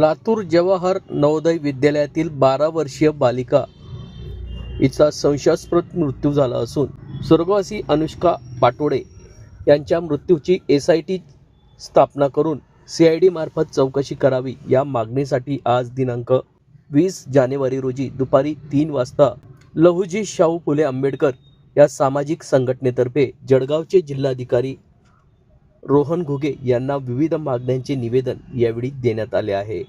लातूर जवाहर नवोदय विद्यालयातील 12 वर्षीय बालिका हिचा संशयास्पद मृत्यू झाला असून स्वर्गवासी अनुष्का पाटोडे यांच्या मृत्यूची SIT स्थापना करून CID मार्फत चौकशी करावी या मागणीसाठी आज दिनांक 20 जानेवारी रोजी दुपारी 3 वाजता लहुजी शाहू फुले आंबेडकर या सामाजिक संघटनेतर्फे जळगावचे जिल्हाधिकारी रोहन घुगे यांना विविध मागण्यांचे निवेदन यावेळी देण्यात आले आहे।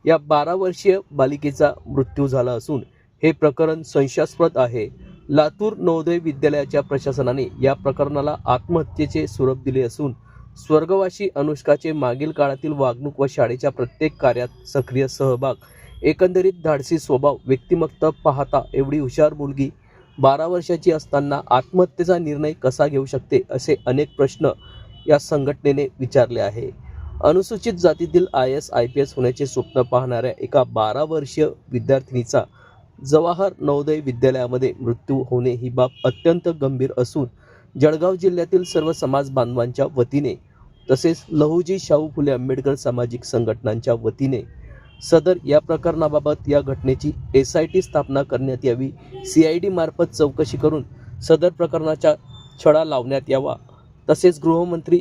या 12 वर्षीय बालिकेचा मृत्यू झाला असून हे प्रकरण संशयास्पद आहे। लातूर नवोदय विद्यालयाच्या प्रशासनाने या प्रकरणाला आत्महत्येचे स्वरूप दिले असून स्वर्गवासी अनुष्काचे मागील काळातील वागणूक व शाळेच्या प्रत्येक कार्यात सक्रिय सहभाग, एकंदरीत धाडसी स्वभाव, व्यक्तिमत्व पाहता एवढी हुशार मुलगी 12 वर्षाची असताना आत्महत्येचा निर्णय कसा घेऊ शकते असे अनेक प्रश्न या संघटनेने विचारले आहे। अनुसूचित जातीतील IAS IPS होण्याचे स्वप्न पाहणाऱ्या एका 12 वर्षीय विद्यार्थिनीचा जवाहर नवोदय विद्यालयामध्ये मृत्यू होणे ही बाब अत्यंत गंभीर असून जळगाव जिल्ह्यातील सर्व समाज बांधवांच्या वतीने तसेच लहुजी शाहू फुले आंबेडकर सामाजिक संघटनांच्या वतीने सदर या प्रकरणाबाबत या घटनेची SIT स्थापना करण्यात यावी, CID मार्फत चौकशी करून सदर प्रकरणाचा छडा लावण्यात यावा, तसेच गृहमंत्री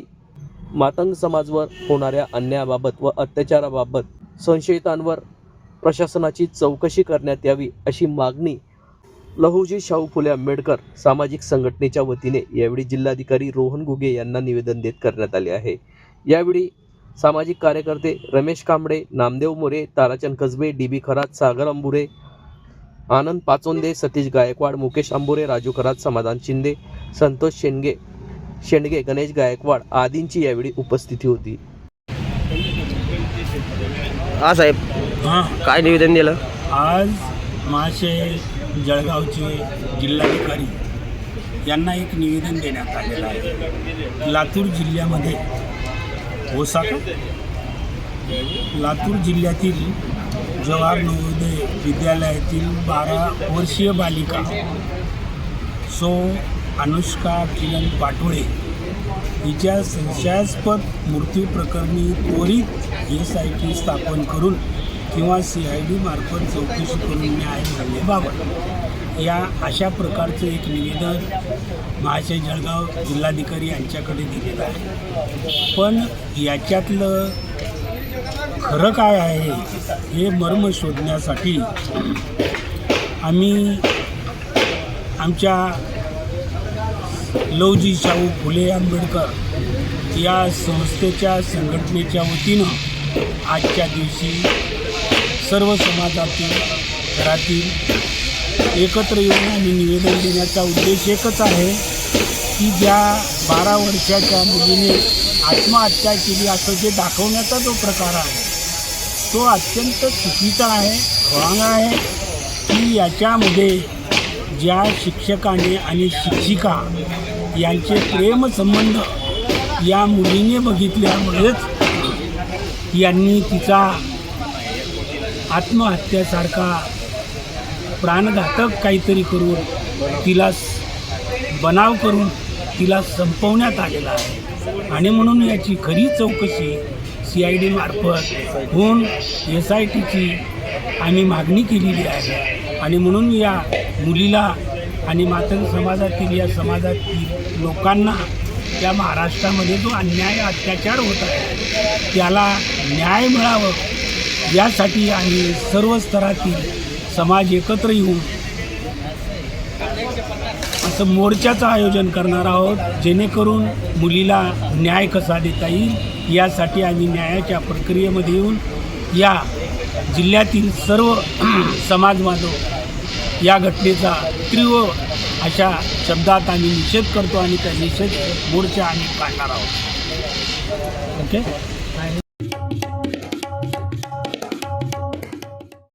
मातंग समाजावर होणाऱ्या अन्यायाबाबत व अत्याचाराबाबत संशयितांवर प्रशासनाची चौकशी करण्यात यावी अशी मागणी लहुजी शाहू फुले आंबेडकर सामाजिक संघटनेच्या वतीने यावेळी जिल्हाधिकारी रोहन घुगे यांना निवेदन देत करण्यात आले आहे। यावेळी सामाजिक कार्यकर्ते रमेश कांबळे, नामदेव मोरे, ताराचंद कसबे, DB खरात, सागर अंबुरे, आनंद पाचोंदे, सतीश गायकवाड, मुकेश अंबुरे, राजू खरात, समाधान शिंदे, संतोष शेंडगे, गणेश गायकवाड आदींची यावेळी उपस्थिती होती। साहेब काय निवेदन दिलं? आज महाशय जळगावचे जिल्हाधिकारी यांना एक निवेदन देण्यात आलेलं आहे। लातूर जिल्ह्यामध्ये लातूर जिल्ह्यातील जवाहर नवोदय विद्यालयातील 12 वर्षीय बालिका अनुष्का किरण पाटोडे हिच्या संशयास्पद मृत्यू प्रकरणी त्वरित SIT स्थापन करून किंवा CID मार्फत चौकशी करून न्याय मिळाल्याबाबत या अशा प्रकारचं एक निवेदन महाशय जळगाव जिल्हाधिकारी यांच्याकडे दिलेलं आहे। पण याच्यातलं खरं काय आहे हे मर्म शोधण्यासाठी आम्ही आमच्या लहुजी शाहू फुले आंबेडकर या संस्थेच्या संघटनेच्या वतीनं आजच्या दिवशी सर्व समाजातील घरातील एकत्र येऊन आणि निवेदन देण्याचा उद्देश एकच आहे की ज्या 12 वर्षाच्या मुलीने आत्महत्या केली असं जे दाखवण्याचा जो प्रकार आहे तो अत्यंत चुकीचा आहे, रॉंग आहे की याच्यामध्ये ज्या शिक्षकाने आणि शिक्षिका यांचे प्रेमसंबंध या मुलीने बघितल्यामुळेच यांनी तिचा आत्महत्येसारखा प्राणघातक काहीतरी करून तिला बनाव करून तिला संपवण्यात आलेला आहे। आणि म्हणून याची खरी चौकशी CID मार्फत होऊन SITची आम्ही मागणी केलेली आहे। आणि म्हणून या मुलीला आणि मातंग समाजातील या समाजातील लोकांना त्या महाराष्ट्रामध्ये जो अन्याय अत्याचार होत आहे त्याला न्याय मिळावं यासाठी आम्ही सर्व स्तरातील समाज एकत्र येऊन असं मोर्चाचं आयोजन करणार आहोत, जेणेकरून मुलीला न्याय कसा देता येईल यासाठी आम्ही न्यायाच्या प्रक्रियेमध्ये येऊन या जिल्ह्यातील सर्व समाज बांधव या घटनेचा तीव्र अशा शब्दात आम्ही निषेध करतो आणि त्या निषेध मोर्चा आम्ही काढणार आहोत। ओके।